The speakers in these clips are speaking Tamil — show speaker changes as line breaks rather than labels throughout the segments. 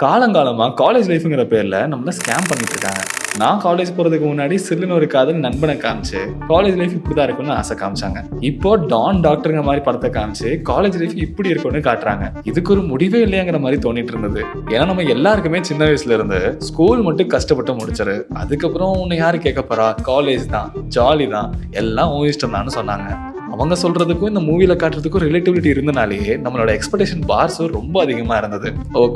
காலங்காலமா காலேஜ் லைஃப்ங்கிற பேர்ல நம்மள ஸ்கேம் பண்ணிட்டு இருக்காங்க. நான் காலேஜ் போறதுக்கு முன்னாடி சில்லுன்னு ஒரு காதல் நண்பனை காமிச்சு காலேஜ் லைஃப் இப்படிதான் இருக்கும்னு ஆசை காமிச்சாங்க. இப்போ டான் டாக்டருங்க மாதிரி படத்தை காமிச்சு காலேஜ் லைஃப் இப்படி இருக்கும்னு காட்டுறாங்க. இதுக்கு ஒரு முடிவே இல்லையாங்கிற மாதிரி தோணிட்டு இருந்தது. ஏன்னா நம்ம எல்லாருக்குமே சின்ன வயசுல இருந்து ஸ்கூல் மட்டும் கஷ்டப்பட்டு முடிச்சாரு, அதுக்கப்புறம் உன்னை யாரு கேட்க போறா, காலேஜ் தான், ஜாலி தான், எல்லாம் உன் இஷ்டம் தான் சொன்னாங்க. அவங்க சொல்றதுக்கும் இந்த மூவில காட்டுறதுக்கும் ரிலேட்டிவிட்டி இருந்தனாலேயே நம்மளோட எக்ஸ்பெக்டேஷன் பார்ஸும் ரொம்ப அதிகமா இருந்தது.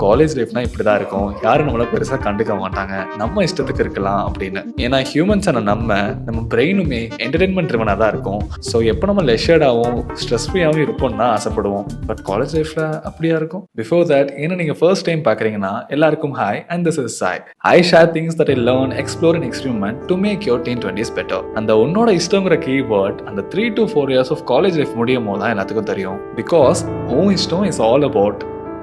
காலேஜ் லைஃப்னா இப்படிதான் இருக்கும், யாரும் நம்மள பெருசா கண்டுக்க மாட்டாங்க, நம்ம இஷ்டத்துக்கு இருக்கலாம் அப்படின்னு. ஏன்னா ஹியூமன்ஸான நம்ம பிரெயினுமே என்டர்டைன்மெண்ட் ட்ரிவனா தான் இருக்கும். ஸோ எப்போ நம்ம லெஷர்டாகவும் ஸ்ட்ரெஸ் ஃப்ரீயாகவும் இருப்போம்னு தான் ஆசைப்படுவோம். பட் காலேஜ் லைஃப்ல அப்படியா இருக்கும்? பிஃபோர் தட், ஏன்னா நீங்க ஃபர்ஸ்ட் டைம் பாக்குறீங்கன்னா எல்லாருக்கும் hi and this is Sai. I share things that I learn, explore and experiment to make your teen 20s better. அந்த உன்னோட இஷ்டங்கிற கீவேர்ட் அந்த 3 to 4 years of college life முடியும் போது தான் எல்லாத்துக்கும் தெரியும். பிகாஸ் உன் இஷ்டம் இஸ் ஆல் அபவுட்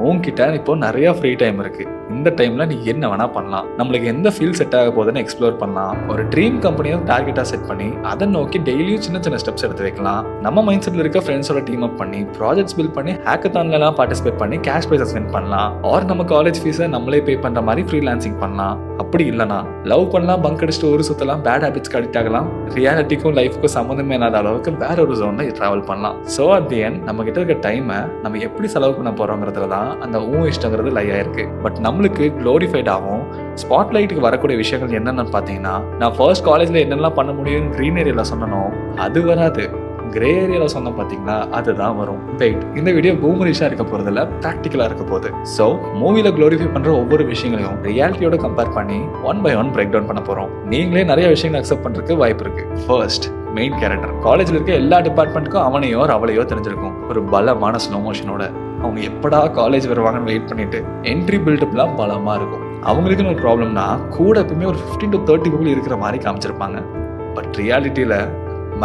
உன்கிட்ட இப்போ நிறைய ஃப்ரீ டைம் இருக்கு. இந்த டைம்ல நீ என்ன வேணா பண்ணலாம். நம்மளுக்கு எந்த ஃபீல்ட் செட் ஆக போகுதுன்னு எக்ஸ்ப்ளோர் பண்ணலாம். ஒரு ட்ரீம் கம்பெனியை டார்கெட்டா செட் பண்ணி அதை நோக்கி டெய்லியும் சின்ன சின்ன ஸ்டெப்ஸ் எடுத்து வைக்கலாம். நம்ம மைண்ட் செட்ல இருக்க ஃப்ரெண்ட்ஸோட டீம் அப் பண்ணி ப்ராஜெக்ட்ஸ் பில்ட் பண்ணி ஹேக்கத்தான்ல எல்லாம் பார்ட்டிசிபேட் பண்ணி கேஷ் ப்ரைஸஸ் வின் பண்ணலாம். ஆர் நம்ம காலேஜ் ஃபீஸை நம்மளே பே பண்ற மாதிரி ஃப்ரீலான்சிங் பண்ணலாம். அப்படி இல்லைனா லவ் பண்ணலாம், பங்க் அடிச்சுட்டு ஒரு சுத்தலாம், பேட் ஹேபிட்ஸ்க்கு அடிக்ட் ஆகலாம், ரியாலிட்டிக்கும் லைஃப்க்கும் சம்மந்தமே இல்லாத அளவுக்கு வேற ஒரு ஜோன்ல டிராவல் பண்ணலாம். ஸோ அட் தி எண்ட் நம்ம கிட்ட இருக்க டைமை நம்ம எப்படி செலவு பண்ண போறோங்கிறதுல தான் அந்த இஷ்டங்கிறது லை ஆயிருக்கு. பட் நம்மளுக்கு க்ளோரிஃபைட் ஆகும் ஸ்பாட்லைட்டுக்கு வரக்கூடிய விஷயங்கள் என்னென்னு பார்த்தீங்கன்னா, நான் ஃபர்ஸ்ட் காலேஜ்ல என்னெல்லாம் பண்ண முடியும் க்ரீன் ஏரியால சொன்னனோ அது வராது, கிரே ஏரியால சொன்ன பாத்தீங்களா அதுதான் வரும். வெயிட், இந்த வீடியோ பூமரிஷா இருக்க போறதுல ப்ராக்டிக்கலா இருக்க போகுது. ஸோ மூவில க்ளோரிஃபை பண்ற ஒவ்வொரு விஷயங்களையும் ரியாலிட்டியோட கம்பேர் பண்ணி 1 by 1 பிரேக் டவுன் பண்ண போறோம். நீங்களே நிறைய விஷயங்கள் அக்செப்ட் பண்றதுக்கு வாய்ப்பு இருக்கு. First, main character. காலேஜ்ல இருக்க எல்லா டிபார்ட்மெண்ட்டுக்கும் அவனையோ அவளையோ தெரிஞ்சிருக்கும். ஒரு பலமான ஸ்லோ மோஷனோட அவங்க எப்படா காலேஜ் வருவாங்கன்னு வெயிட் பண்ணிட்டு என்ட்ரி பில்டப்லாம் பலமா இருக்கும். அவங்களுக்குன்னு ஒரு ப்ராப்ளம்னா கூட எப்பவுமே ஒரு 15 to 30 people இருக்கிற மாதிரி காமிச்சிருப்பாங்க. பட் ரியாலிட்டியில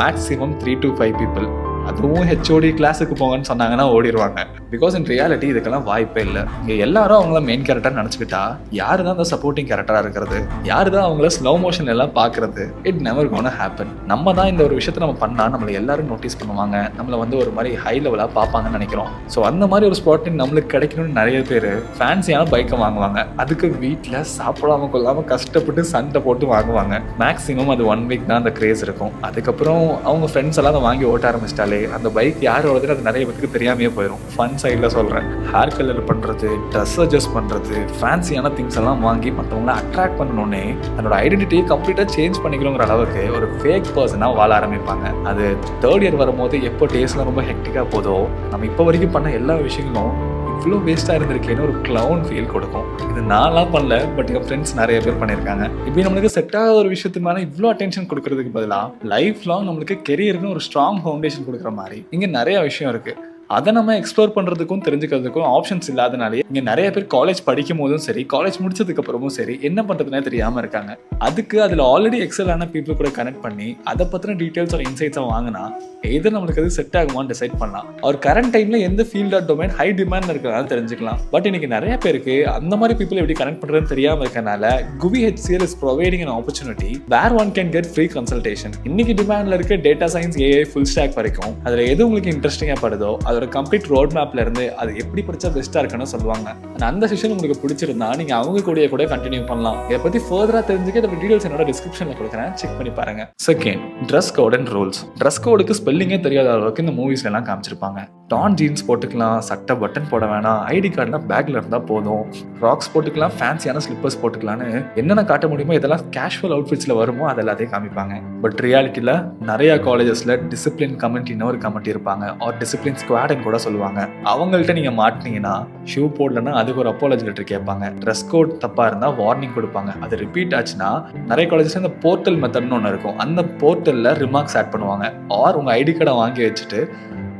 மேக்ஸிமம் 3 to 5 people, அதுவும் ஹெச்ஓடி கிளாஸுக்கு போங்கன்னு சொன்னாங்கன்னா ஓடிடுவாங்க. பிகாஸ் இன் ரியாலிட்டி இதுக்கெல்லாம் வாய்ப்பே இல்லை. இங்கே எல்லாரும் அவங்கள மெயின் கேரக்டர் நினச்சிக்கிட்டா யாரு தான் அந்த சப்போர்ட்டிங் கேரக்டராக இருக்கிறது, யாரு தான் அவங்கள ஸ்லோ மோஷன் எல்லாம் பார்க்கறது? It never gonna happen. நம்ம தான் இந்த ஒரு விஷயத்தை நம்ம பண்ணால் நம்மளை எல்லாரும் நோட்டீஸ் பண்ணுவாங்க, நம்மளை ஒரு மாதிரி ஹை லெவலாக பார்ப்பாங்கன்னு நினைக்கிறோம். ஸோ அந்த மாதிரி ஒரு ஸ்பாட்டிங் நம்மளுக்கு கிடைக்கணும்னு நிறைய பேர் ஃபேன்சியான பைக்கை வாங்குவாங்க. அதுக்கு வீட்டில் சாப்பிடாம கொள்ளாமல் கஷ்டப்பட்டு சண்டை போட்டு வாங்குவாங்க. மேக்ஸிமம் அது 1 week தான் அந்த கிரேஸ் இருக்கும். அதுக்கப்புறம் அவங்க ஃப்ரெண்ட்ஸ் எல்லாம் அதை வாங்கி ஓட்ட ஆரம்பிச்சிட்டாலே அந்த பைக் யாரோடது அது நிறைய பேருக்கு தெரியாமையே போயிடும். ஃபன் சைடில் சொல்கிறேன், ஹேர் கலர் பண்ணுறது, ட்ரெஸ் அட்ஜஸ்ட் பண்ணுறது, ஃபேன்சியான திங்ஸ் எல்லாம் வாங்கி மற்றவங்கள அட்ராக்ட் பண்ணணுன்னே அதனோட ஐடென்டிட்டியை கம்ப்ளீட்டாக சேஞ்ச் பண்ணிக்கணுங்கிற அளவுக்கு ஒரு ஃபேக் பர்சனாக வாழ ஆரம்பிப்பாங்க. அது 3rd year வரும்போது எப்போ டேஸ்ட்லாம் ரொம்ப ஹெக்டிக்காக போதோ நம்ம இப்போ வரைக்கும் பண்ண எல்லா விஷயங்களும் இவ்வளோ வேஸ்ட்டாக இருந்திருக்கேன்னு ஒரு க்ளவுன் ஃபீல் கொடுக்கும். இது நான்லாம் பண்ணல, பட் என் ஃப்ரெண்ட்ஸ் நிறைய பேர் பண்ணியிருக்காங்க. இப்போ நம்மளுக்கு செட் ஆகாத ஒரு விஷயத்துக்கு மேலே இவ்வளோ அட்டென்ஷன் கொடுக்கறதுக்கு பதிலாக லைஃப் லாங் நம்மளுக்கு கெரியர்னு ஒரு ஸ்ட்ராங் ஃபவுண்டேஷன் கொடுக்குற மாதிரி இங்கே நிறைய விஷயம் இருக்குது. அதை நம்ம எக்ஸ்ப்ளோர் பண்ணுறதுக்கும் தெரிஞ்சுக்கிறதுக்கும் ஆப்ஷன்ஸ் இல்லாதனாலே இங்கே நிறைய பேர் காலேஜ் படிக்கும் போதும் சரி, காலேஜ் முடிச்சதுக்கு அப்புறமும் சரி, என்ன பண்ணுறதுனே தெரியாமல் இருக்காங்க. அதுக்கு அதில் ஆல்ரெடி எக்ஸலான பீப்புள் கூட கனெக்ட் பண்ணி அதை பற்றின டீட்டெயில்ஸ் ஒரு இன்சைட்ஸை வாங்கினா எது நம்மளுக்கு அது செட் ஆகுமான்னு டிசைட் பண்ணலாம். அவர் கரண்ட் டைமில் எந்த field of domain high demand இருக்கிறனால தெரிஞ்சுக்கலாம். பட் இன்னைக்கு நிறைய பேருக்கு அந்த மாதிரி பீப்புள் எப்படி கனெக்ட் பண்ணுறதுன்னு தெரியாமல் இருக்கனால குவி HCL is providing an opportunity where one can get free consultation. இன்னைக்கு டிமாண்ட்ல இருக்க data science, AI, full stack வரைக்கும் அதில் எது உங்களுக்கு இன்ட்ரெஸ்டிங்காக படுதோ அதோட கம்ப்ளீட் ரோட் மேப்ல இருந்து அது எப்படி படிச்சா பெஸ்டா இருக்குன்னு சொல்லுவாங்க. அந்த செஷன் உங்களுக்கு பிடிச்சிருந்தா நீங்க அவங்க கூட கண்டினியூ பண்ணலாம். இதை பத்தி ஃபர்தரா தெரிஞ்சுக்க இதோட டீடைல்ஸ் என்னோட டிஸ்கிரிப்ஷன்ல கொடுக்குறேன், செக் பண்ணி பாருங்க. Second, dress code and rules. Dress கோடுக்கு ஸ்பெல்லிங்கே தெரியாத அளவுக்கு இந்த மூவிஸ்ல எல்லாம் காமிச்சிருப்பாங்க. டான் ஜீன்ஸ் போட்டுக்கலாம், சட்டை பட்டன் போட வேணாம், ஐடி கார்டுலாம் பேக்ல இருந்தா போதும், ராக்ஸ் போட்டுக்கலாம், ஃபேன்சியான ஸ்லிப்பர்ஸ் போட்டுக்கலான்னு என்னென்ன காட்ட முடியுமோ இதெல்லாம் கேஷுவல் அவுட்ஃபிட்ஸ்ல வருமோ அது எல்லாத்தையும் காமிப்பாங்க. பட் ரியாலிட்டியில நிறைய காலேஜஸ்ல டிசிப்ளின் கமிட்டின்னு ஒரு கமிட்டி இருப்பாங்க, ஆர் டிசிப்ளின் ஸ்குவாட்னு கூட சொல்லுவாங்க. அவங்கள்ட்ட நீங்க மாட்டினீங்கன்னா ஷூ போடலன்னா அதுக்கு ஒரு அப்பாலஜி லெட்டர் கேட்பாங்க. ட்ரெஸ் கோட் தப்பா இருந்தா வார்னிங் கொடுப்பாங்க. அது ரிப்பீட் ஆச்சுன்னா நிறைய காலேஜஸ்ல இந்த போர்ட்டல் மெத்தட்னு ஒன்று இருக்கும், அந்த போர்ட்டல்ல ரிமார்க்ஸ் ஆட் பண்ணுவாங்க. ஆர் உங்க ஐடி கார்டை வாங்கி வச்சுட்டு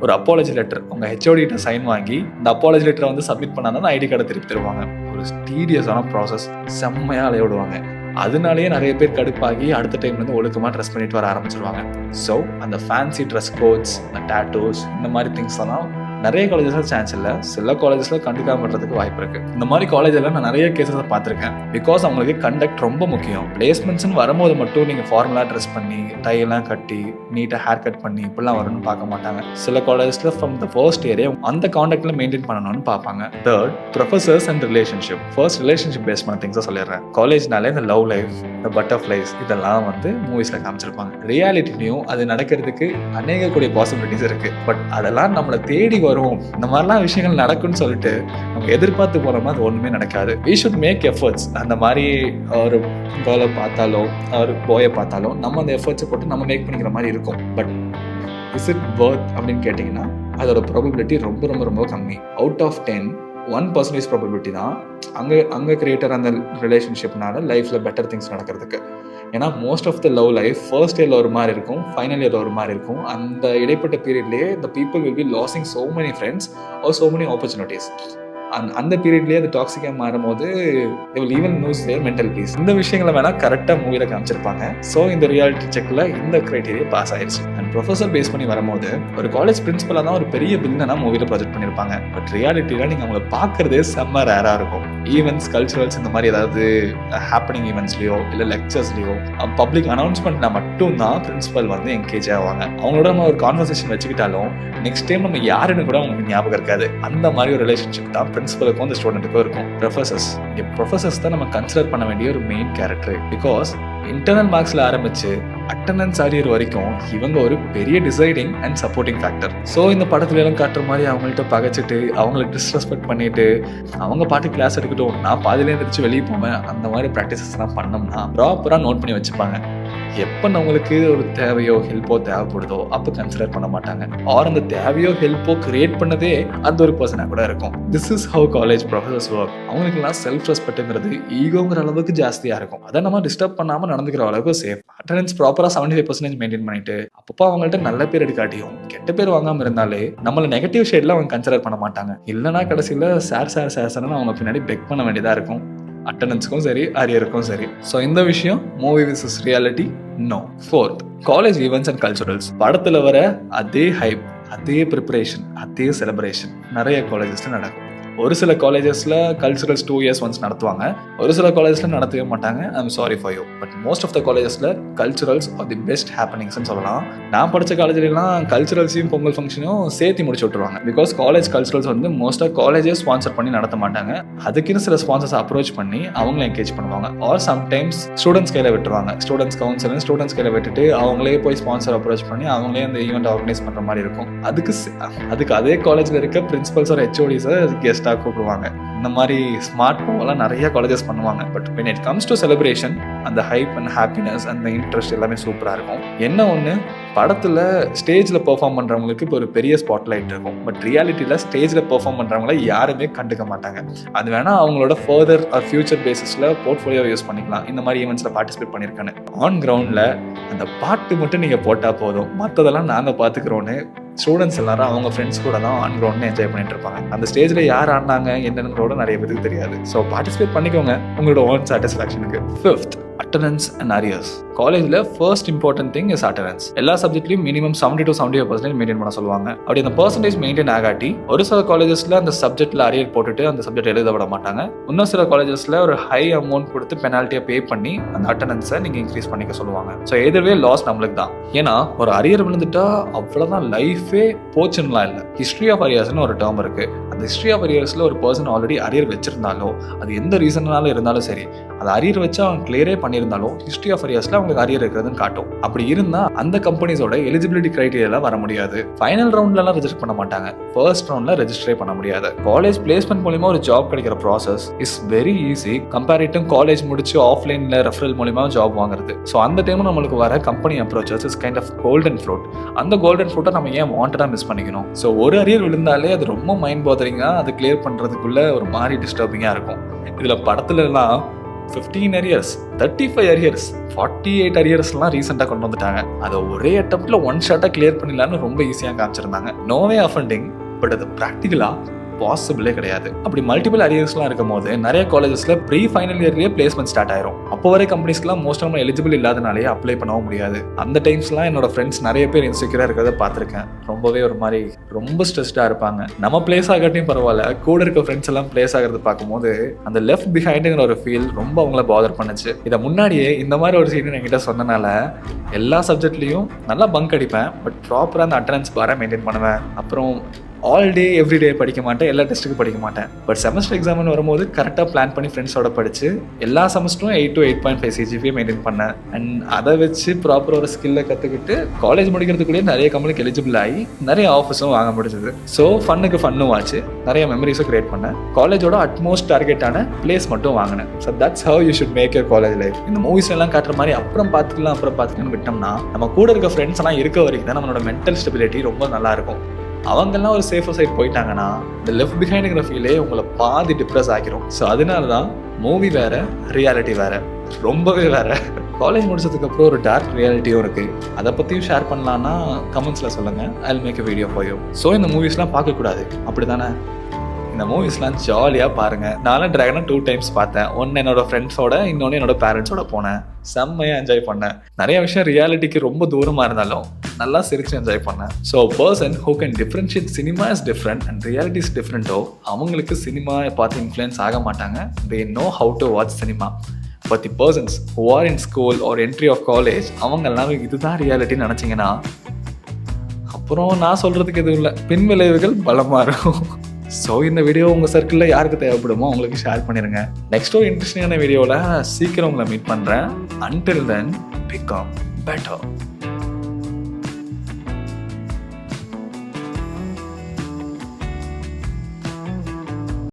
ஒரு அப்பாலஜி லெட்டர் உங்க HOD கிட்ட சைன் வாங்கி இந்த அப்பாலஜி லெட்டரை சப்மிட் பண்ணாதான் ஐடி கார்டை திருப்பி தருவாங்க. ஒரு டீடியஸான ப்ராசஸ், செம்மையா அலைய விடுவாங்க. அதனாலேயே நிறைய பேர் கடுப்பாகி அடுத்த டைம்ல ஒழுக்கமா ட்ரெஸ் பண்ணிட்டு வர ஆரம்பிச்சிருவாங்க. ஸோ அந்த ஃபேன்சி ட்ரெஸ் கோட்ஸ், இந்த டாட்டூஸ், இந்த மாதிரி திங்ஸ் எல்லாம் நிறைய காலேஜஸ்ல சான்ஸ் இல்லை, சில காலேஜஸ்ல கண்டுக்காம விடுறதுக்கு வாய்ப்பு இருக்கு. இந்த மாதிரி காலேஜ்ல நான் நிறைய கேசஸ் பார்த்திருக்கேன். பிகாஸ் அவங்களுக்கு கண்டக்ட் ரொம்ப முக்கியம். பிளேஸ்மெண்ட்ஸ்னு வரும்போது மட்டும் நீங்க ஃபார்மலா ட்ரெஸ் பண்ணி டை எல்லாம் கட்டி நீட்டா ஹேர் கட் பண்ணி இப்படிலாம் வரும்னு பார்க்க மாட்டாங்க. சில காலேஜஸ்ல ஃப்ரம் த ஃபர்ஸ்ட் இயரே அந்த கான்டாக்ட்ல மெயின்டைன் பண்ணணும்னு பார்ப்பாங்க. Third, professors and relationship. First relationship base பண்ண திங்ஸை சொல்லிடுறேன். காலேஜ்னாலே இந்த லவ் லைஃப், இந்த பட்டர்ஃப்ளைஸ் இதெல்லாம் வந்து மூவிஸ்ல காமிச்சிருப்பாங்க. ரியாலிட்டிலையும் அது நடக்கிறதுக்கு அநேக கூடிய பாசிபிலிட்டிஸ் இருக்கு. பட் அதெல்லாம் நம்மளை தேடி வரும், இந்த மாதிரிலாம் விஷயங்கள் நடக்கும்னு சொல்லிட்டு நம்ம எதிர்பார்த்து போனோம்னா அது ஒண்ணுமே நடக்காது. we should make efforts. அந்த மாதிரி ஒரு கேர்ளை பார்த்தாலோ ஒரு பாயை பார்த்தாலோ நம்ம அந்த எஃபர்ட்ஸை போட்டு நம்ம மேக் பண்ணிக்கிற மாதிரி இருக்கும். பட் இஸ் இட் வர்த் அப்படின்னு கேட்டிங்கன்னா அதோட ப்ராபபிலிட்டி ரொம்ப ரொம்ப ரொம்ப கம்மி. அவுட் ஆஃப் 10 1% ப்ராபபிலிட்டி தான் அங்கே கிரியேட்டர் அந்த ரிலேஷன்ஷிப்னால லைஃப்பில் பெட்டர் திங்ஸ் நடக்கிறதுக்கு. ஏன்னா most of the love life first இயரில் ஒரு மாதிரி இருக்கும், ஃபைனல் இயரில் ஒரு மாதிரி இருக்கும். அந்த இடைப்பட்ட பீரியட்லேயே the people will be losing so many friends or so many opportunities. அந்த பீரியட்லேயே அது டாக்ஸிக்காக மாறும்போது they will even lose their mental peace. இந்த விஷயங்களை வேணால் கரெக்டாக மூவியில் காமிச்சிருப்பாங்க. ஸோ இந்த ரியாலிட்டி செக்கில் இந்த க்ரைட்டீரியா பாஸ் ஆயிடுச்சு. அண்ட் ப்ரொஃபஸர் பேஸ் பண்ணி வரும்போது ஒரு காலேஜ் பிரின்சிபலாக தான் ஒரு பெரிய வில்லனாக மூவியில் ப்ரொஜெக்ட் பண்ணியிருப்பாங்க. பட் ரியாலிட்டியில் நீங்கள் அவங்கள பார்க்குறதே செம்ம ரேராக இருக்கும். ஈவெண்ட்ஸ், கல்ச்சுரல்ஸ் இந்த மாதிரி ஏதாவது ஹேப்பனிங் ஈவெண்ட்ஸ்லையோ இல்லை லெக்சர்ஸ்லையோ பப்ளிக் அனௌன்ஸ்மெண்ட்னா மட்டும்தான் பிரின்சிபல் வந்து என்கேஜ் ஆவாங்க. அவங்களோட நம்ம ஒரு கான்வர்சேஷன் வச்சுக்கிட்டாலும் நெக்ஸ்ட் டைம் நம்ம யாருன்னு கூட அவங்களுக்கு ஞாபகம் இருக்காது. அந்த மாதிரி ஒரு ரிலேஷன்ஷிப் தான் பிரின்சிபலுக்கும் அந்த ஸ்டூடெண்ட்டுக்கும் இருக்கும். ப்ரொஃபசர்ஸ் தான் நம்ம கன்சிடர் பண்ண வேண்டிய ஒரு மெயின் கேரக்டர். பிகாஸ் இன்டர்னல் மார்க்ஸ்ல ஆரம்பிச்சு அட்டெண்டன்ஸ் அரியர் வரைக்கும் இவங்க ஒரு பெரிய deciding and supporting factor. So இந்த படத்துல எல்லாம் காட்டுற மாதிரி அவங்கள்ட்ட பகைச்சிட்டு அவங்களை டிஸ்ரெஸ்பெக்ட் பண்ணிட்டு அவங்க பாட்டு கிளாஸ் எடுக்கட்டும், நான் பாதியில எழுந்திரிச்சு வெளியே போவேன், அந்த மாதிரி ப்ராக்டிசஸ் எல்லாம் பண்ணோம்னா ப்ராப்பரா நோட் பண்ணி வச்சுப்பாங்க. எப்போ நம்மளுக்கு ஒரு தேவையோ ஹெல்ப்போ தேவைப்படுதோ அப்போ கன்சிடர் பண்ண மாட்டாங்க. ஆர் அந்த தேவையோ ஹெல்ப்போ கிரியேட் பண்ணதே அந்த ஒரு பர்சனாக கூட இருக்கும். This is how college professors work. அவங்களுக்குலாம் செல்ஃப் ரெஸ்பெக்ட்ங்கிறது ஈகோங்கிற அளவுக்கு ஜாஸ்தியாக இருக்கும். அதை நம்ம டிஸ்டர்ப் பண்ணாமல் நடந்துக்கிற அளவுக்கு சேஃப். அட்டெண்டன்ஸ் ப்ராப்பராக 75% மெயின்டைன் பண்ணிட்டு அப்பப்போ அவங்கள்ட்ட நல்ல பேர் எடுக்காட்டியும் கெட்ட பேர் வாங்காமல் இருந்தாலே நம்மள நெகட்டிவ் ஷேட்ல அவங்க கன்சிடர் பண்ண மாட்டாங்க. இல்லைன்னா கடைசியில் சார் அவங்க பின்னாடி பெக் பண்ண வேண்டியதாக இருக்கும். அட்டெண்டன்ஸுக்கும் சரி அரியருக்கும் சரி. ஸோ இந்த விஷயம் movie versus reality no. Fourth, college events and culturals. படத்துல வர அதே ஹைப், அதே ப்ரிப்பரேஷன், அதே செலிப்ரேஷன் நிறைய காலேஜஸ்ல நடக்கும். ஒரு சில காலேஜஸ்ல கல்ச்சுரல்ஸ் 2 years ஒன்ஸ் நடத்துவாங்க, ஒரு சில காலேஜஸ்ல நடத்தவே மாட்டாங்க. I'm sorry for you. But most of the காலேஜஸ்ல கல்ச்சுரல்ஸ் ஆர் தி பெஸ்ட் ஹேப்பனிங்ஸ்னு சொல்லலாம். நான் படிச்ச காலேஜ்லாம் கல்ச்சுரல்ஸையும் பொங்கல் ஃபங்க்ஷனையும் சேர்த்து முடிச்சு விட்டுருவாங்க. பிகாஸ் காலேஜ் கல்ச்சுரல்ஸ் வந்து மோஸ்ட்டாக காலேஜே ஸ்பான்சர் பண்ணி நடத்த மாட்டாங்க. அதுக்குன்னு சில ஸ்பான்சர்ஸ் அப்ரோச் பண்ணி அவங்கள என்கேஜ் பண்ணுவாங்க. ஆர் சம்டைம்ஸ் ஸ்டூடெண்ட்ஸ் கையில் விட்டுருவாங்க. ஸ்டூடெண்ட்ஸ் கவுன்சில் ஸ்டூடெண்ட்ஸ் கையில் விட்டுட்டு அவங்களே போய் ஸ்பான்சர் அப்ரோச் பண்ணி அவங்களே அந்த ஈவெண்ட் ஆர்கனைஸ் பண்ணுற மாதிரி இருக்கும். அதுக்கு அதே காலேஜில் இருக்க பிரின்சிபல்ஸ் ஒரு ஹெச்ஓடிஸை கெஸ்ட் கூப்பிடுவாங்க. இந்த மாதிரி ஸ்மார்ட் மூவெல்லாம் நிறைய காலேஜஸ் பண்ணுவாங்க. But when it comes to celebration, அந்த ஹைப் அண்ட் ஹாப்பினஸ் அந்த இன்ட்ரெஸ்ட் எல்லாமே சூப்பராக இருக்கும். என்ன ஒன்று, படத்தில் ஸ்டேஜில் பெர்ஃபார்ம் பண்ணுறவங்களுக்கு இப்போ ஒரு பெரிய ஸ்பாட்லைட் இருக்கும். பட் ரியாலிட்டியில் ஸ்டேஜில் பெர்ஃபார்ம் பண்ணுறவங்கள யாருமே கண்டுக்க மாட்டாங்க. அது வேணால் அவங்களோட ஃபர்தர் ஆர் ஃபியூச்சர் பேசிஸில் போர்ட்ஃபோலியோ யூஸ் பண்ணிக்கலாம். இந்த மாதிரி ஈவெண்ட்ஸில் பார்ட்டிசிபேட் பண்ணியிருக்கானு. ஆன் கிரவுண்டில் அந்த பாட்டு மட்டும் நீங்கள் போட்டால் போதும், மற்றதெல்லாம் நாங்கள் பார்த்துக்கிறோன்னு ஸ்டூடெண்ட்ஸ் எல்லாரும் அவங்க ஃப்ரெண்ட்ஸ் கூட தான் ஆன் கிரவுண்ட் என்ஜாய் பண்ணிட்டு இருப்பாங்க. அந்த ஸ்டேஜில் யார் ஆடினாங்க என்னன்னு நிறைய பேருக்கு தெரியாது. ஸோ பார்ட்டிசிபேட் பண்ணிக்கோங்க உங்களோட ஓன் சாட்டிஸ்ஃபேக்ஷனுக்கு. Fifth, attendance and arrears. காலேஜில் first important thing is attendance. எல்லா சப்ஜெக்ட்லையும் மினிமம் 70 to 75% மெயின்டைன் பண்ண சொல்லுவாங்க. அப்படி அந்த பர்சன்டேஜ் மெயின்டைன் ஆகாட்டி ஒரு சில காலேஜஸ்ல அந்த சப்ஜெக்ட்ல அரியர் போட்டுட்டு அந்த சப்ஜெக்ட் எழுத விட மாட்டாங்க. இன்னும் சில காலேஜஸ்ல ஒரு ஹை அமௌண்ட் கொடுத்து பெனால்ட்டியா பே பண்ணி அந்த அட்டெண்டன்ஸை நீங்க இன்க்ரீஸ் பண்ணிக்க சொல்லுவாங்க. ஸோ எதுவே லாஸ் நம்மளுக்கு தான். ஏன்னா ஒரு அரியர் விழுந்துட்டா அவ்வளோதான், லைஃபே போச்சுன்னுலாம் இல்லை. ஹிஸ்ட்ரி ஆஃப் அரியர்ஸ்னு ஒரு டேர்ம் இருக்கு. அந்த ஹிஸ்ட்ரி ஆஃப் அரியர்ஸ்ல ஒரு பர்சன் ஆல்ரெடி அரியர் வச்சிருந்தாலோ அது எந்த ரீசன்னாலும் இருந்தாலும் சரி, அது அரியர் வச்சு அவங்க கிளியரே பண்ணியிருந்தாலும் ஹிஸ்ட்ரி ஆஃப் அரியர்ஸ்ல அவங்களுக்கு அரியர் இருக்கிறதுன்னு காட்டும். அப்படி இருந்தா அந்த கம்பெனிஸோட எலிஜிபிலிட்டி கிரைட்டீரியால வர முடியாது. ஃபைனல் ரவுண்ட்லாம் ரெஜிஸ்டர் பண்ண மாட்டாங்க, ஃபர்ஸ்ட் ரவுண்ட்ல ரெஜிஸ்டரே பண்ண முடியாது. காலேஜ் பிளேஸ்மெண்ட் மூலமா ஒரு ஜாப் கிடைக்கிற process is very easy comparative college முடிச்சு ஆஃப்லைன்ல ரெஃபரல் மூலமா ஜாப் வாங்குறது. ஸோ அந்த டைம் நம்மளுக்கு வர company approaches is kind of golden fruit. அந்த கோல்டன் ஃப்ரூட்டை நம்ம ஏன் வாண்டடா மிஸ் பண்ணிக்கணும்? ஸோ ஒரு அரியர் விழுந்தாலே அது ரொம்ப மைண்ட் பாதரிங்கா, அது கிளியர் பண்றதுக்குள்ள ஒரு மாதிரி டிஸ்டர்பிங்கா இருக்கும். இதுல படத்துல எல்லாம் 15 அரியர்ஸ், 35 அரியர்ஸ், 48 அரியர்ஸ்லாம் ரீசெண்டாக கொண்டு வந்துட்டாங்க. அதை ஒரே அட்டம்ப்ட்ல ஒன் ஷாட்டாக கிளியர் பண்ணிடலான்னு ரொம்ப ஈஸியாக காமிச்சிருந்தாங்க. நோவே அஃபெண்டிங், பட் அது ப்ராக்டிக்கலா பாசிபிளே கிடையாது. அப்படி மல்டிபிள் அரியர்ஸ்லாம் இருக்கும் போது நிறைய காலேஜஸ்ல ப்ரீ ஃபைனல் இயர்லயே பிளேஸ்மெண்ட் ஸ்டார்ட் ஆயிரும். அப்போ வரை கம்பெனிஸ்க்குலாம் மோஸ்ட் நம்ம எலிஜிபிள் இல்லாதனாலே அப்ளை பண்ணவும் முடியாது. அந்த டைம்ஸ்லாம் என்னோட ஃப்ரெண்ட்ஸ் நிறைய பேர் இன்செக்யூரா இருக்கிறத பார்த்துருக்கேன். ரொம்பவே ஒரு மாதிரி ரொம்ப ஸ்ட்ரெஸ்டா இருப்பாங்க. நம்ம பிளேஸ் ஆகட்டும் பரவாயில்ல, கூட இருக்க ஃப்ரெண்ட்ஸ் எல்லாம் பிளேஸ் ஆகிறது பார்க்கும்போது அந்த லெஃப்ட் பிஹைண்டுங்கிற ஒரு ஃபீல் ரொம்ப அவங்கள பாதர் பண்ணுச்சு. இதை முன்னாடியே இந்த மாதிரி ஒரு சீன் என்கிட்ட சொன்னனால எல்லா சப்ஜெக்ட்லையும் நல்லா பங்க் அடிப்பேன். பட் ப்ராப்பராக அந்த அட்டெண்டன்ஸ் பாரை மெயின்டைன் பண்ணுவேன். அப்புறம் ஆல் டே எவ்ரி டே படிக்க மாட்டேன், எல்லா டெஸ்ட்டுக்கும் படிக்க மாட்டேன். பட் செமஸ்டர் எக்ஸாம்னு வரும்போது கரெக்டாக பிளான் பண்ணி ஃப்ரெண்ட்ஸோட படித்து எல்லா செமஸ்டரும் 8 to 8.5 CGPA மெயின்டைன் பண்ணேன். அண்ட் அதை வச்சு ப்ராப்பராக ஒரு ஸ்கில்லை கற்றுக்கிட்டு காலேஜ் முடிக்கிறதுக்குள்ளேயே நிறைய கம்பெனிக்கு எலிஜிபிள் ஆகி நிறைய ஆஃபர்ஸும் வாங்க முடிஞ்சது. ஸோ ஃபன்னுக்கு ஃபன்னும் ஆச்சு, நிறைய மெமரிஸும் கிரியேட் பண்ணேன். காலேஜோட அட்மோஸ்ட் டார்கெட்டான பிளேஸ் மட்டும் வாங்கினேன். So that's how you should make your college life. இந்த மூவிஸ் எல்லாம் காட்டுற மாதிரி அப்புறம் பார்த்துக்கலாம் விட்டோம்னா நம்ம கூட இருக்க ஃப்ரெண்ட்ஸ் எல்லாம் இருக்க வரைக்கும் தான் நம்மளோட மென்டல் ஸ்டெபிலிட்டி ரொம்ப நல்லா இருக்கும். அவங்கெல்லாம் ஒரு சேஃபர் சைட் போயிட்டாங்கன்னா இந்த லெஃப்ட் பிஹைண்டுங்கிற ஃபீலே உங்களை பாதி டிப்ரெஸ் ஆகிரும். ஸோ அதனால தான் மூவி வேற, ரியாலிட்டி வேற, ரொம்பவே வேற. காலேஜ் முடிச்சதுக்கு அப்புறம் ஒரு டார்க் ரியாலிட்டியும் இருக்கு. அதை பற்றியும் ஷேர் பண்ணலான்னா கமெண்ட்ஸில் சொல்லுங்கள். I'll make a video for you. So இந்த மூவிஸ்லாம் பார்க்கக்கூடாது அப்படி தானே? இந்த மூவிஸ்லாம் ஜாலியாக பாருங்கள். நானும் டிராகனை 2 times பார்த்தேன். ஒன்று என்னோட ஃப்ரெண்ட்ஸோட, இன்னொன்று என்னோட பேரண்ட்ஸோட போனேன். செம்மையாக என்ஜாய் பண்ணேன். நிறைய விஷயம் ரியாலிட்டிக்கு ரொம்ப தூரமாக இருந்தாலும் நல்லா சிரிச்சு என்ஜாய் பண்ணேன். So person who can differentiate cinema is different and reality is டிஃப்ரெண்ட்டோ அவங்களுக்கு சினிமா பார்த்து இன்ஃப்ளூயன்ஸ் ஆக மாட்டாங்க. They know how to watch cinema. But the persons who are in school or entry of college அவங்க எல்லாமே இதுதான் ரியாலிட்டின்னு நினச்சிங்கன்னா அப்புறம் நான் சொல்கிறதுக்கு எதுவும் இல்லை, பின் விளைவுகள் பலமாக இருக்கும். ஸோ இந்த வீடியோ உங்கள் சர்க்கிளில் யாருக்கு தேவைப்படுமோ அவங்களுக்கு ஷேர் பண்ணிடுங்க. நெக்ஸ்ட் ஒரு இன்ட்ரெஸ்டிங்கான வீடியோவில் சீக்கிரம் உங்களை மீட் பண்ணுறேன். Until then, become better.